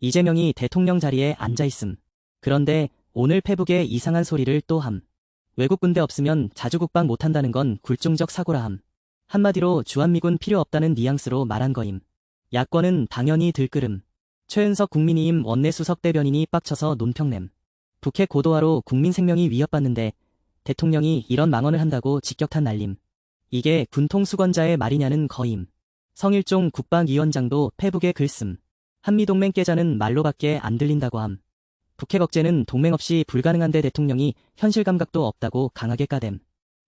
이재명이 대통령 자리에 앉아있음. 그런데 오늘 페북에 이상한 소리를 또 함. 외국 군대 없으면 자주 국방 못한다는 건 굴종적 사고라 함. 한마디로 주한미군 필요 없다는 뉘앙스로 말한 거임. 야권은 당연히 들끓음. 최은석 국민의힘 원내수석 대변인이 빡쳐서 논평냄. 북핵 고도화로 국민 생명이 위협받는데 대통령이 이런 망언을 한다고 직격탄 날림. 이게 군통수권자의 말이냐는 거임. 성일종 국방위원장도 페북에 글씀. 한미동맹 깨자는 말로밖에 안 들린다고 함. 북핵 억제는 동맹 없이 불가능한데 대통령이 현실 감각도 없다고 강하게 까댐.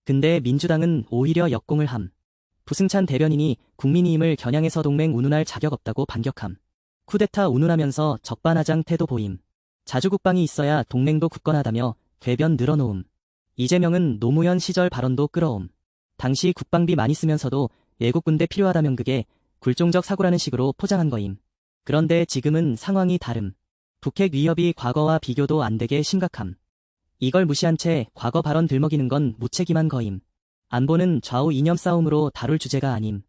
근데 민주당은 오히려 역공을 함. 부승찬 대변인이 국민의힘을 겨냥해서 동맹 운운할 자격 없다고 반격함. 쿠데타 운운하면서 적반하장 태도 보임. 자주국방이 있어야 동맹도 굳건하다며 궤변 늘어놓음. 이재명은 노무현 시절 발언도 끌어옴. 당시 국방비 많이 쓰면서도 외국 군대 필요하다면 그게 굴종적 사고라는 식으로 포장한 거임. 그런데 지금은 상황이 다름. 북핵 위협이 과거와 비교도 안 되게 심각함. 이걸 무시한 채 과거 발언 들먹이는 건 무책임한 거임. 안보는 좌우 이념 싸움으로 다룰 주제가 아님.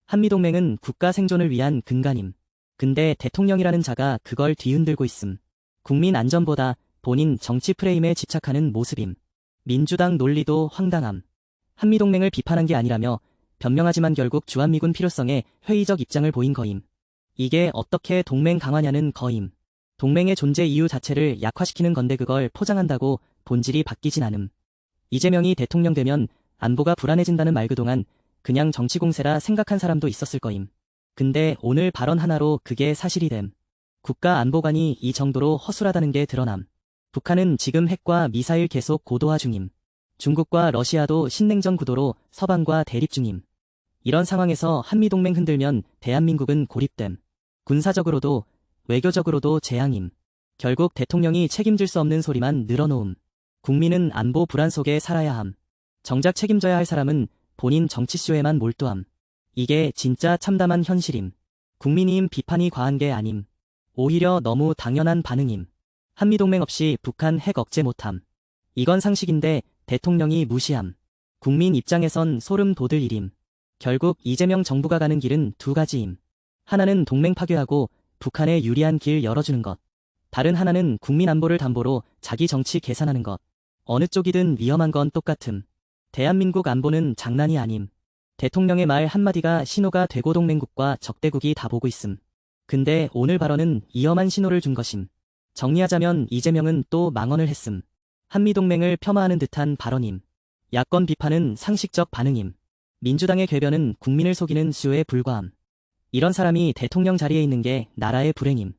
한미동맹은 국가 생존을 위한 근간임. 근데 대통령이라는 자가 그걸 뒤흔들고 있음. 국민 안전보다 본인 정치 프레임에 집착하는 모습임. 민주당 논리도 황당함. 한미동맹을 비판한 게 아니라며 변명하지만 결국 주한미군 필요성에 회의적 입장을 보인 거임. 이게 어떻게 동맹 강화냐는 거임. 동맹의 존재 이유 자체를 약화시키는 건데 그걸 포장한다고 본질이 바뀌진 않음. 이재명이 대통령 되면 안보가 불안해진다는 말 그동안 그냥 정치 공세라 생각한 사람도 있었을 거임. 근데 오늘 발언 하나로 그게 사실이 됨. 국가안보관이 이 정도로 허술하다는 게 드러남. 북한은 지금 핵과 미사일 계속 고도화 중임. 중국과 러시아도 신냉전 구도로 서방과 대립 중임. 이런 상황에서 한미동맹 흔들면 대한민국은 고립됨. 군사적으로도 외교적으로도 재앙임. 결국 대통령이 책임질 수 없는 소리만 늘어놓음. 국민은 안보 불안 속에 살아야 함. 정작 책임져야 할 사람은 본인 정치쇼에만 몰두함. 이게 진짜 참담한 현실임. 국민의힘 비판이 과한 게 아님. 오히려 너무 당연한 반응임. 한미동맹 없이 북한 핵 억제 못함. 이건 상식인데 대통령이 무시함. 국민 입장에선 소름 돋을 일임. 결국 이재명 정부가 가는 길은 두 가지임. 하나는 동맹 파괴하고 북한에 유리한 길 열어주는 것. 다른 하나는 국민 안보를 담보로 자기 정치 계산하는 것. 어느 쪽이든 위험한 건 똑같음. 대한민국 안보는 장난이 아님. 대통령의 말 한마디가 신호가 되고 동맹국과 적대국이 다 보고 있음. 근데 오늘 발언은 위험한 신호를 준 것임. 정리하자면 이재명은 또 망언을 했음. 한미동맹을 폄하하는 듯한 발언임. 야권 비판은 상식적 반응임. 민주당의 궤변은 국민을 속이는 수에 불과함. 이런 사람이 대통령 자리에 있는 게 나라의 불행임.